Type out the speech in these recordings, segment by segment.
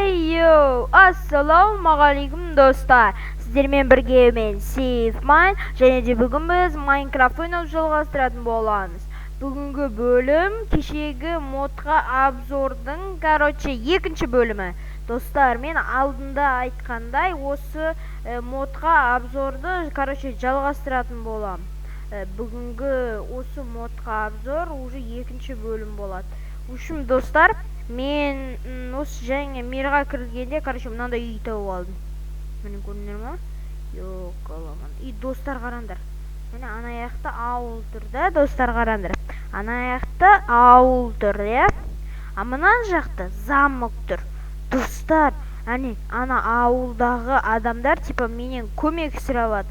Ассалаумағалейкум достар. Сіздермен бірге мен Сейфман, және де бүгін біз Майнкрафт ойнауды жалғастыратын боламыз. Бүгінгі бөлім кешегі модқа обзордың, екінші бөлімі. Достар, мен алдында айтқандай, осы модқа обзорды, жалғастыратын болам. Бүгінгі осы модқа обзор уже екінші бөлім болады. Ушым достар, мен осы жаңа мирға кіргенде, мынандай үй тауып алдым. Міне көрдіңдер ма? Жоқ, аламан. И достар қараңдар. Міне ана аяқта ауыл тұр да, достар қараңдар. Ана аяқта ауыл тұр, иә? А мына жақта замок тұр. Достар, ана ауылдағы адамдар типа менен көмек сұрап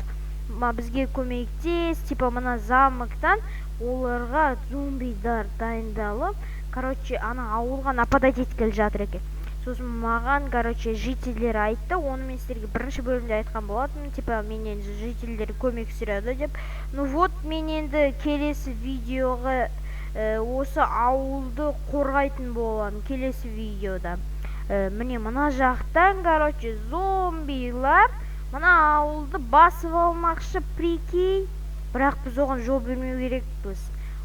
бізге көмектес, типа мына замоктан оларға зомбидар дайындалып, ана ауылға нападать еткелі жатыр екен. Сосын маған, жительдер айтты, оны мен сіздерге бірінші бөлімде айтқан болатынмын, типа менен жительдер көмек сұрады деп. Мен енді келесі видеоға осы ауылды қорғайтын боламын келесі видеода. Міне мына жақтан, зомбилар мына ауылды басып алмақшы, прикинь. Бірақ біз оған жол бермеу керекпіз.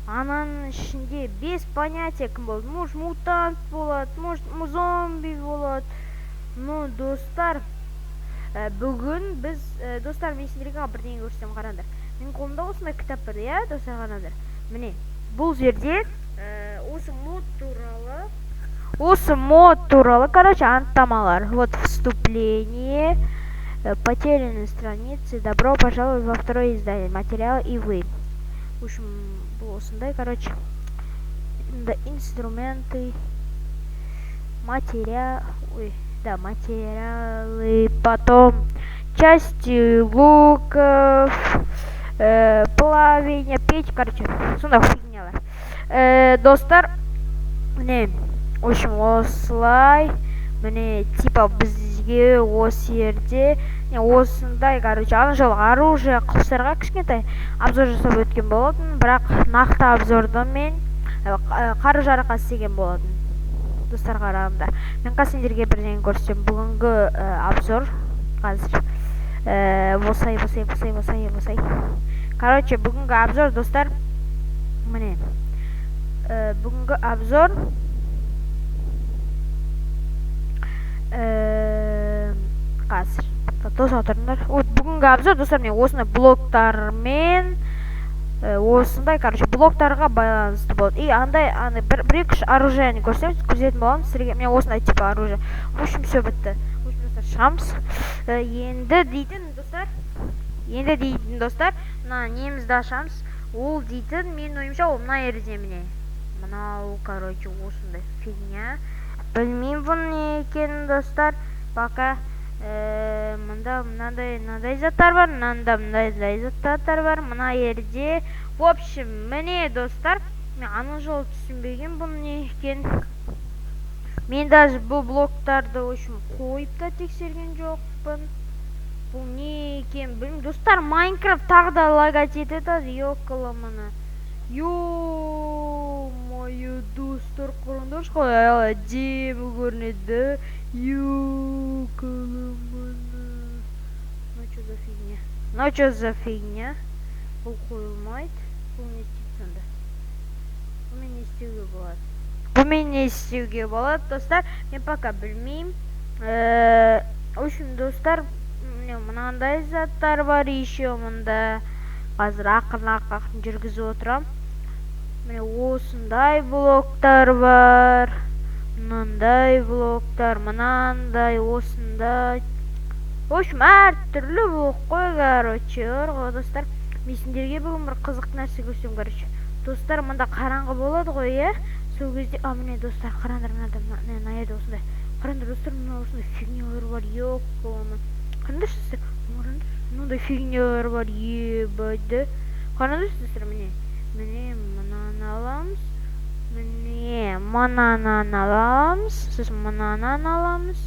Ананың ішінде 5 понятия кім болды. Может, мутант болады, может, зомби болады. Достар, бүгін біз, достар, мен сіздерге бірдеңе көрсетемін, қараңдар. Менің қолымда осындай кітап бар, иә, достар, қараңдар. Міне, бұл жерде осы мод туралы, анықтамалар. Вот вступление, потерянные страницы, добро пожаловать во второе издание, материалы и вы. В общем, осындай, инструменты, материалы, потом части луков, плавание, печь, сондай фигнялар. Достар, міне, в общем, осылай, міне, типа бізге осы жерде осындай, ана жол оружие құстарға кішкентай обзор жасап өткен болатын, бірақ нақты обзорды мен қару-жараққа істеген болатын. Достар, қараңдар. Мен сендерге бірдеңе көрсетемін. Бүгінгі обзор қазір осай. Бүгінгі обзор, достар, міне. Бүгінгі обзор қазір. Бүгінгі обзор, достар, мен осындай блоктармен, осындай, блоктарға байланысты болды. И андай, бір-екі оружияны көрсететін боламын сіздерге. Мен осындай типа оружие. В общем, все бітті. В общем, достар, шығамыз. Енді дейтін, достар, мына немізді ашамыз. Ол дейтін, мен ойымша, ол мына ерде міне. Мынау, осындай фигня. Білмеймін бұл не екенін, достар. Пока мында мынандай заттар бар, мынандай заттар бар, мына ерде. В общем, міне, достар, мен ана жолы түсінбеген бұл не екен. Мен даже бұл блоктарды, в общем, қойып та тексерген жоқпын. Бұл не екен, білмеймін. Достар, Майнкрафт тағы да лагать етеді, ёкаламаны. Ё-моё, достар, қараңдаршы, қалай әдемі көрінеді. Ёкаламаны. Что за фигня? Бұл қойылмайды. Бұл не істейді сонда? Бұл мен не істеуге болады, достар? Мен пока білмеймін. В общем, достар, мынандай заттар бар, еще мында. Қазір ақырын жүргізіп отырам. Міне осындай блоктар бар. Мынандай блоктар, мынандай, осындай. В общем, әртүрлі блок қой, достар. Мен сендерге бүгін бір қызық нәрсе көрсетем, Достар, мында қараңғы болады ғой, е? Сол кезде, міне, достар, қараңдар, мына жерде осындай. Қараңдар, достар, мына осындай фигнялар бар, ёққылымын. Қараңдаршы, достар, мынандай фигнялар бар, ебайды. Қараңдаршы, достар, міне мынаны аламыз. Сосын мынаны аламыз.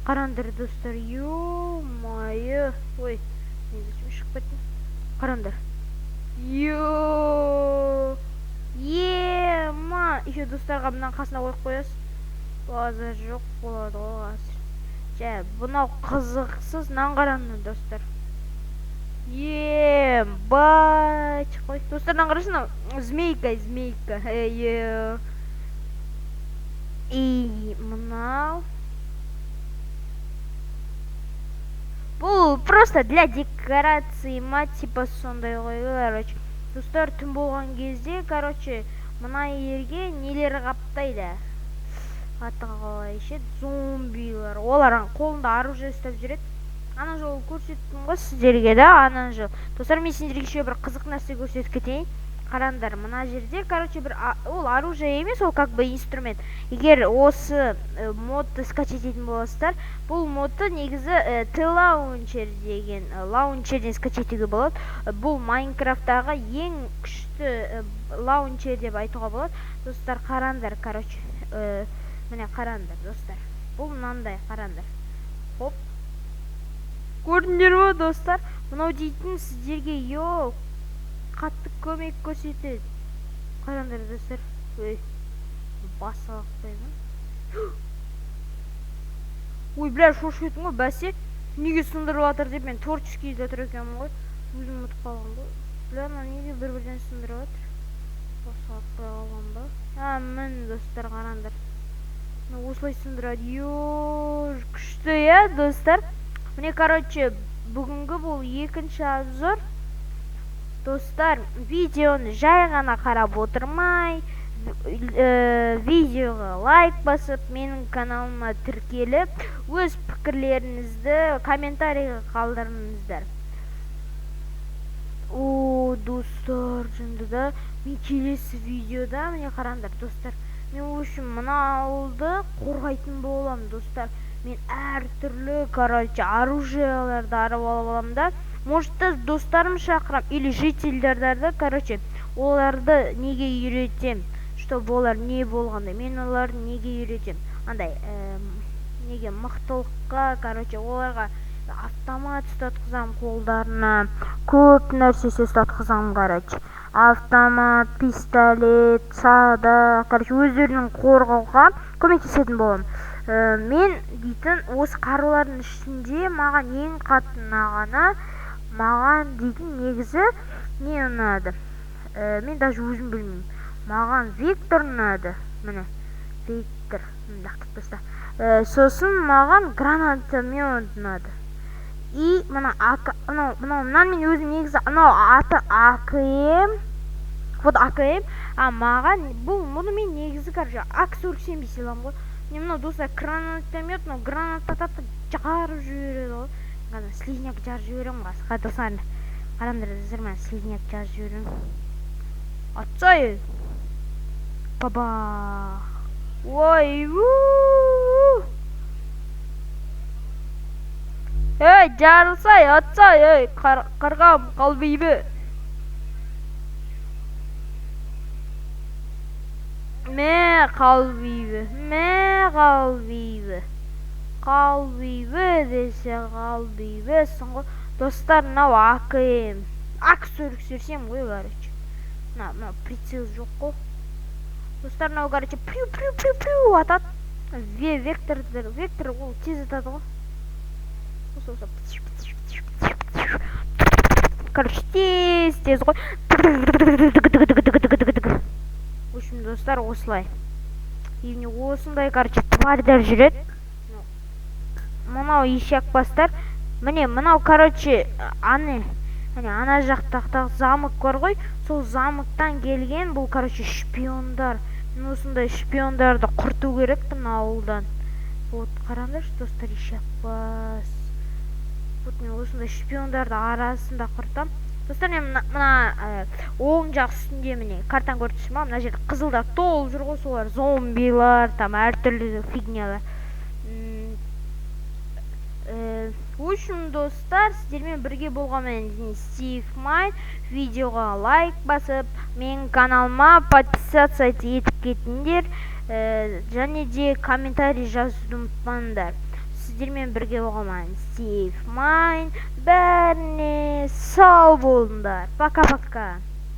Қараңдар, достар, ё-моё. Ой, мен зачем шығып кеттім? Қараңдар. Ё-ема. Еще достарға мынаны қасына қойып қоясыз. Азыр жоқ болады ғой азыр. Жа, бұнау қызықсыз наңғаранды достар. Бач қой. Достар, наңғарашын, змейка. Мынау. Бұл просто для декорации ма, типа сондай ғой, короче. Достар, түн болған кезде, короче, мына ерге нелер қаптайды. Аты қалай ше, зомбилар. Олар қолында оружие ұстап жүреді. Ана жолы көрсеттім ғой сіздерге да, ана жол. Достар, мен сендерге еще бір қызық нәрсе көрсетіп кетейін. Қараңдар, мына жерде, короче, бір ол оружие емес, ол как бы инструмент. Егер осы модты скачать ететін боласыздар, бұл модты негізі T-Launcher деген лаунчерден скачать етуге болады. Бұл Майнкрафттағы ең күшті лаунчер деп айтуға болады. Достар, қараңдар, короче, міне қараңдар, достар. Бұл мынандай, қараңдар. Хоп. Көрдіңдер ме, достар? Мынау дейтін сіздерге йоу қатты көмек көрсетеді. Қараңдар, достар. Басалақтаймын. Ой, бля, шошып кеттім ғой, бәсе. Неге сындырып жатыр деп мен творческийде отыр екенмін ғой. Өзім ұмытып қалғам ғой. Бля, неге бір-бірден сындырып жатыр? Басалақтай қалғам ба? Мін, достар, қараңдар. Осылай сындырады. Күшті, я, достар. Міне, короче, бүгінгі бұл екінші обзор. Достар, видеоны жай ғана қарап отырмай, видеоға лайк басып, менің каналыма тіркеліп, өз пікірлеріңізді комментарийға қалдырыңыздар. Достар, жындыда, мен келесі видеода, міне қараңдар, достар, мен үшін мына ауылды қорғайтын болам, достар. Мен әртүрлі, короче, оружияларды арып алып аламын да. Может, достарым шақырам, или жительдерді, короче, оларды неге үйретем, чтобы олар не болғанда, мен оларды неге үйретем. Андай, неге мықтылыққа, короче, оларға автомат ұстатқызам қолдарына, көп нәрсесі ұстатқызам, короче. Автомат, пистолет, сада, короче, өздерінің қорғауға көмектесетін болам. Мен дейтін осы қарулардың ішінде маған ең қатты ұнағаны, маған дейтін негізі не ұнады? Мен даже өзім білмеймін. Маған Виктор ұнады. Міне, Виктор. Сосын маған гранатомет ұнады. И мынау мен өзім негізі аты АКМ. Вот АКМ. Маған бұны мен негізі АК-47 бейсе алам ғой. Мынау достар гранатомет, гранатататып жарып жібереді ғой. Слизняк жарып жіберем қасы. Қадылсаны. Қарамдар, мен слизняк жарып жіберем. Атсай. Баба. Ой, жарылсай, атсай, қарғам, қалбейбі. Қалбейбі десе қалбейбісің ғой. Достар, мынау АКМ. АК-47 ғой, короче. Мынау прицел жоқ қой. Достар, мынау, короче, пью атады. Вектор ол тез атады ғой. Короче, тез ғой. В общем, достар, осылай. Евне осындай, короче, тварьдар жүреді. Мынау ешек бастар. Міне, мынау, короче, ана жақтақтағы замок бар ғой. Сол замоктан келген бұл, короче, шпиондар. Мен осындай шпиондарды құрту керек мына ауылдан. Вот, қараңдар, достар, ешек бас. Вот, мен осындай шпиондарды арасында құртам. Достар, мен мына оң жақ үстінде міне картаны көрсетші ма? Мына жерде қызылдар толып жүр ғой, солар зомбилар, там әртүрлі фигнялар. В общем, достар, сіздермен бірге болғанмен Steve Mine. Видеоға лайк басып, менің каналыма подписаться етіп кетіңдер. Және де комментарий жазуды ұмытпаңдар. Сіздермен бірге болғанмен Steve Mine. Бәріне сау болыңдар. Пока-пока.